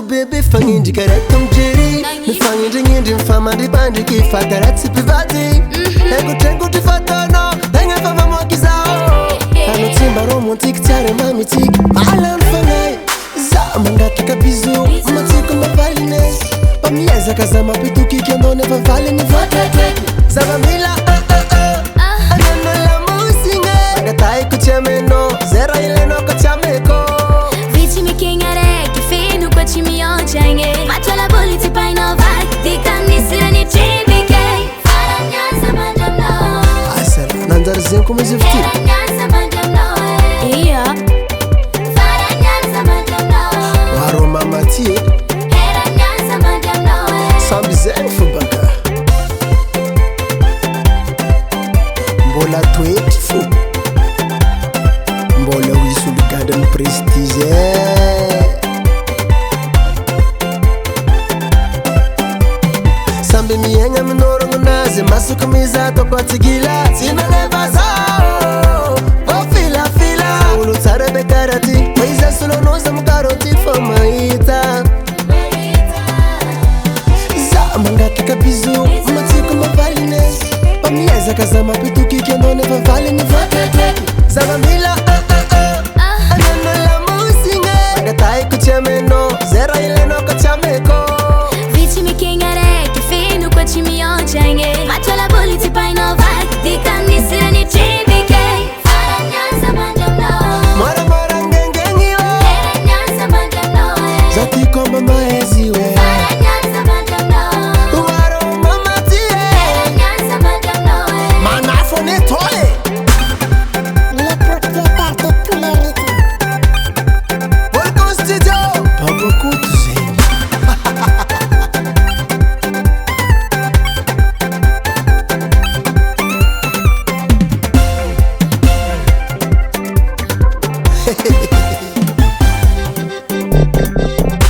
Baby fangindi karetum jiri mi fangindi ngindi mfama di bandi kifata rati pivati ego tengu tifatono tenga fama mwakizao ano timba romantik tare mami tiki malam fangai zama ngataka bizu matiko mabaline pamieza kazama pituki kendo neva vale ni vate zama mila anana la musinge ngatai kuchemeno zera ile no kachameko vici mi kingare kifinu kwa chimi yonchenge matola buliti pa inovak dikamnisira ni chibike faranyanza mandamno asal nandar zenku mizifti faranyanza mandamno iya faranyanza mandamno waro mamati faranyanza mandamno sambi zenfu baka mbola tweetfu mbola wisuli garden prestige sambi miyenga minorongo naze masuku mizato kwa tigila sina neva zao vofila fila ulu tarebe karati maiza sulo noza mukaroti fomaita zama ngataka bizu matiko mabaline pamieza kazama pituki kendo neva vale ni vate zama mila anana la musinge ngatai kuchemeno zera ile no kachameko vici mi kingare kifinu kwa chimi yonchenge matola buliti pa inovak dikamnisira ni chibike faranyanza mandamno mara ngengengiwe faranyanza mandamno zati komba maeziwe faranyanza mandamno waro mamatie faranyanza mandamno manafo ne toye Le propriétaire de tous les rythmes. Volcon Studio Papa Kutuze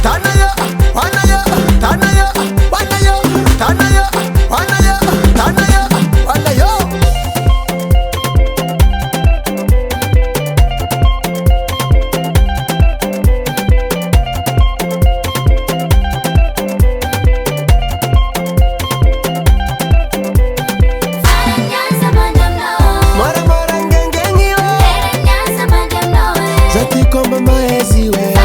Tanaya, wanaya, tanaya, wanayo, tanaya, wanaya, tanaya, wanayo. faranyanza mandamno Mara ngengengiwe faranyanza mandamno zati komba maeziwe